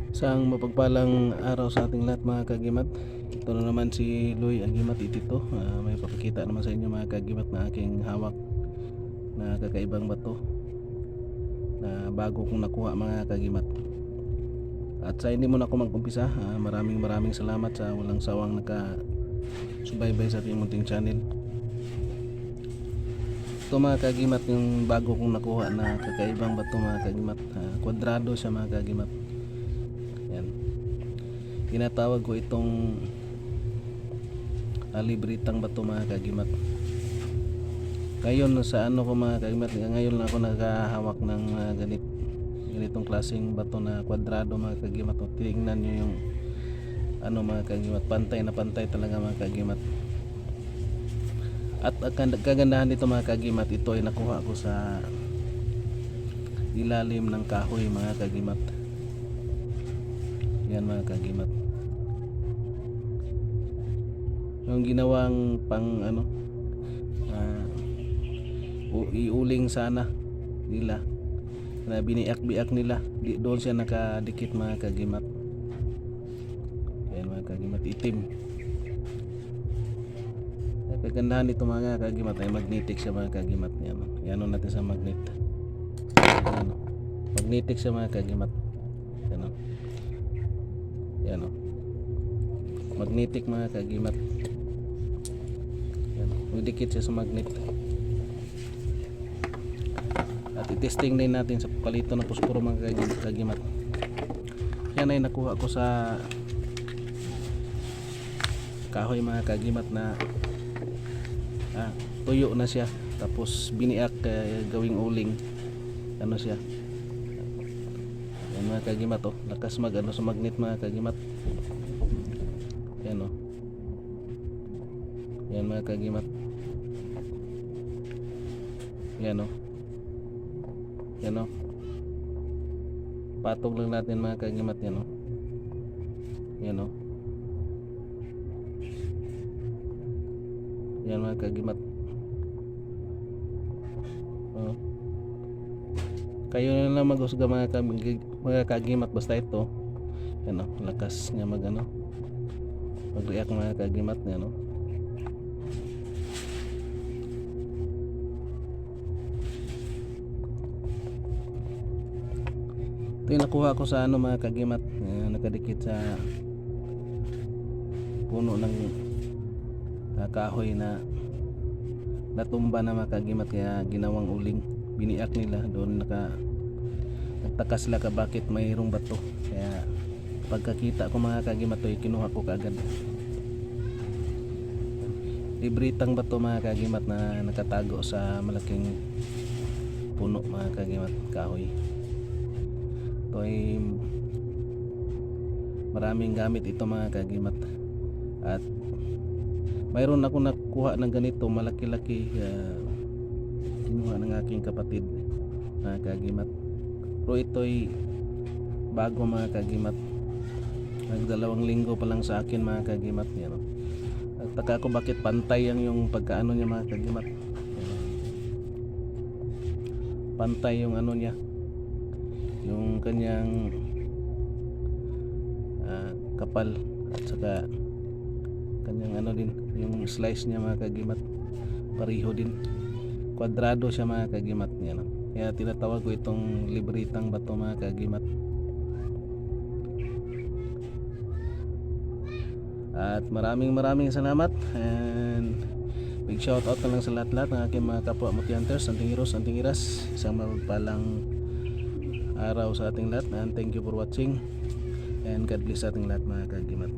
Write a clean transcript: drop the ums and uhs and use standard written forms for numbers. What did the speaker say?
Isang mapagpalang araw sa ating lahat mga kagimat. Ito na naman si Loy Agimat Itito. May papakita naman sa inyo mga kagimat na aking hawak na kakaibang bato na bago kong nakuha mga kagimat. At sa hindi mo na ako mag-umpisa, maraming salamat sa walang sawang nakasubaybay sa ating munting channel. Ito mga kagimat yung bago kong nakuha na kakaibang bato mga kagimat. Kwadrado siya mga kagimat. Yan. Tinatawag ko itong libritang bato mga kagimat. Ngayon sa ano ko mga kagimat, ngayon lang ako nakahawak ng ganitong klaseng bato na kwadrado mga kagimat. Tingnan nyo yung ano mga kagimat, pantay na pantay talaga mga kagimat. At ang kagandahan dito mga kagimat, ito ay nakuha ko sa ilalim ng kahoy mga kagimat. Yan mga kagimat, yung ginawang pang iuling sana nila na biniak-biak nila, doon siya nakadikit mga kagimat. Yan mga kagimat, itim. Kagandahan nito mga kagimat ay magnetic siya mga kagimat. Yan natin sa magnet. Yan, magnetic siya mga kagimat. Yan o, magnetic mga kagimat. Yan, magdikit siya sa magnet. At i-testing din natin sa palito ng puspuro mga kagimat. Yan ay nakuha ko sa kahoy mga kagimat na tuyo na siya, tapos biniak gawing uling. Ano siya, yan mga kagimat oh, lakas mag sa magnet mga kagimat. Yan oh, yan mga kagimat. Yan oh, yan oh, patog lang natin mga kagimat. Yan oh, yan oh, yan mga kagimat. Kayo na lang maghusga mga kagimat, basta ito yan o, lakas nga mag-react mga kagimat yan o. Ito yung nakuha ko sa mga kagimat, nakadikit sa puno ng kahoy na natumba na mga kagimat, kaya ginawang uling. Biniak nila doon, nagtaka sila ka bakit mayroong bato. Kaya pagkakita ko mga kagimat, kinuha ko kaagad. Libritang bato mga kagimat na nakatago sa malaking puno mga kagimat, kahoy. Ito ay maraming gamit ito mga kagimat. At mayroon ako nakuha ng ganito malaki-laki, kinuha ng aking kapatid mga kagimat. Pero ito'y bago mga kagimat, nagdalawang linggo pa lang sa akin mga kagimat. Yan, nagtaka ako bakit pantay yung pagkaano niya mga kagimat. Pantay yung ano niya, yung kanyang kapal, at saka kanyang ano din, yung slice niya mga kagimat, pareho din. Kwadrado siya mga kagimat niya, no? Kaya tinatawag ko itong libritang bato mga kagimat. At maraming salamat, and big shout out na lang sa lahat ng aking mga kapwa Multi Hunters, Hunting Heroes, Hunting Iras. Isang mapagpalang araw sa ating lahat, and thank you for watching, and God bless sa ating lahat mga kagimat.